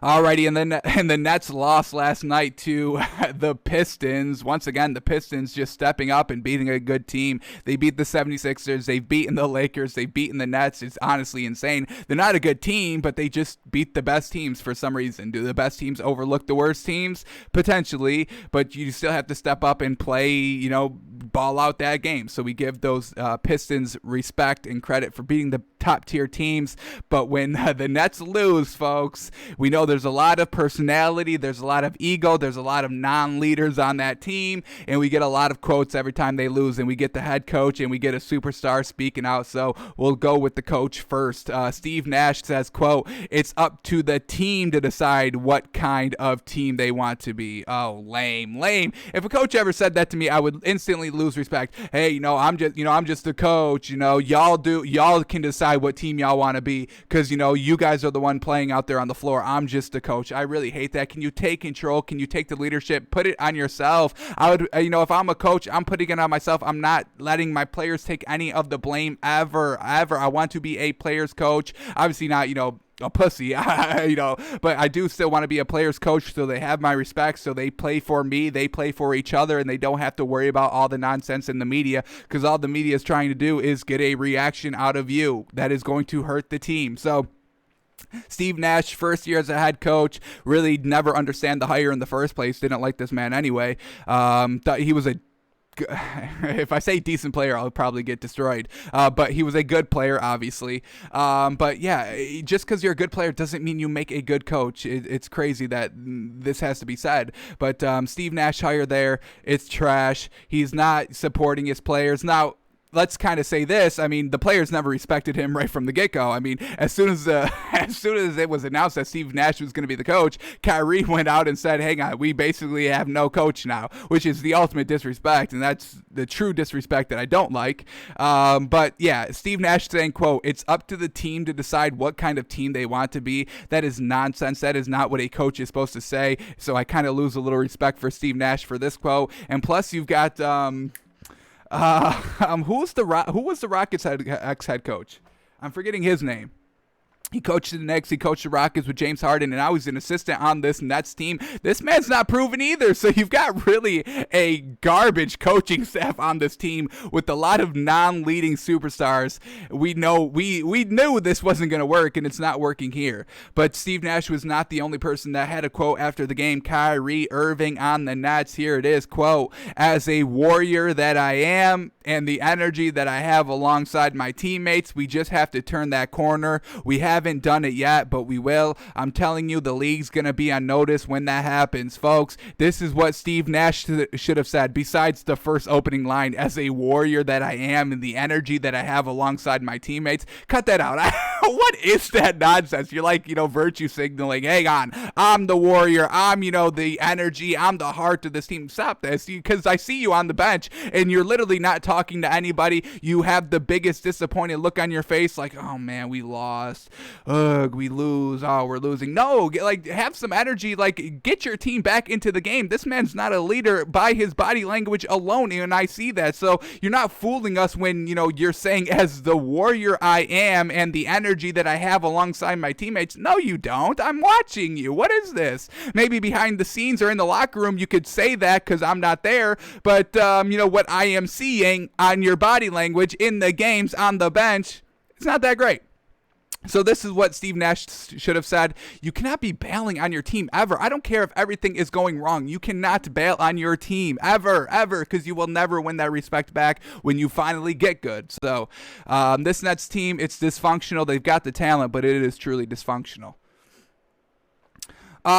Alrighty, and the Nets lost last night to the Pistons. Once again, the Pistons just stepping up and beating a good team. They beat the 76ers. They've beaten the Lakers. They've beaten the Nets. It's honestly insane. They're not a good team, but they just beat the best teams for some reason. Do the best teams overlook the worst teams? Potentially, but you still have to step up and play, ball out that game. So we give those Pistons respect and credit for beating the top tier teams. But when the Nets lose, folks, we know there's a lot of personality, there's a lot of ego, there's a lot of non-leaders on that team, and we get a lot of quotes every time they lose, and we get the head coach and we get a superstar speaking out. So we'll go with the coach first. Steve Nash says, quote, "It's up to the team to decide what kind of team they want to be." Oh, lame. If a coach ever said that to me, I would instantly lose respect. Hey, I'm just the coach. Y'all can decide what team y'all want to be, because you guys are the one playing out there on the floor. I'm just the coach. I really hate that. Can you take control? Can you take the leadership? Put it on yourself. I would, if I'm a coach, I'm putting it on myself. I'm not letting my players take any of the blame ever. I want to be a player's coach. Obviously not, a pussy, but I do still want to be a player's coach, so they have my respect, so they play for me, they play for each other, and they don't have to worry about all the nonsense in the media, because all the media is trying to do is get a reaction out of you that is going to hurt the team. So Steve Nash, first year as a head coach, really never understand the hire in the first place. Didn't like this man anyway. Thought he was if I say decent player, I'll probably get destroyed. But he was a good player, obviously. But yeah, just because you're a good player doesn't mean you make a good coach. It's crazy that this has to be said. But Steve Nash hire there, it's trash. He's not supporting his players. Now, let's kind of say this. I mean, the players never respected him right from the get-go. I mean, as soon as it was announced that Steve Nash was going to be the coach, Kyrie went out and said, "Hang on, we basically have no coach now," which is the ultimate disrespect, and that's the true disrespect that I don't like. But yeah, Steve Nash saying, quote, "It's up to the team to decide what kind of team they want to be." That is nonsense. That is not what a coach is supposed to say. So I kind of lose a little respect for Steve Nash for this quote. And plus, you've got who was the Rockets ex-head coach? I'm forgetting his name. He coached the Knicks. He coached the Rockets with James Harden, and now he's an assistant on this Nets team. This man's not proven either, so you've got really a garbage coaching staff on this team with a lot of non-leading superstars. We knew this wasn't going to work, and it's not working here. But Steve Nash was not the only person that had a quote after the game. Kyrie Irving on the Nets. Here it is, quote, "As a warrior that I am, and the energy that I have alongside my teammates, we just have to turn that corner. We haven't done it yet, but we will. I'm telling you, the league's going to be on notice when that happens, folks." This is what Steve Nash should have said, besides the first opening line, "As a warrior that I am, and the energy that I have alongside my teammates." Cut that out. What is that nonsense? You're like, virtue signaling. Hang on. I'm the warrior. I'm, the energy. I'm the heart of this team. Stop this, because I see you on the bench, and you're literally not talking to anybody. You have the biggest disappointed look on your face, like, "Oh man, we lost. Ugh, we lose. Oh, we're losing." No, have some energy. Get your team back into the game. This man's not a leader by his body language alone, and I see that. So you're not fooling us when you're saying, "As the warrior I am, and the energy that I have alongside my teammates." No, you don't. I'm watching you. What is this? Maybe behind the scenes or in the locker room you could say that, because I'm not there. But what I am seeing on your body language in the games on the bench, it's not that great. So this is what Steve Nash should have said. You cannot be bailing on your team ever. I don't care if everything is going wrong. You cannot bail on your team ever, because you will never win that respect back when you finally get good. So this Nets team, it's dysfunctional. They've got the talent, but it is truly dysfunctional.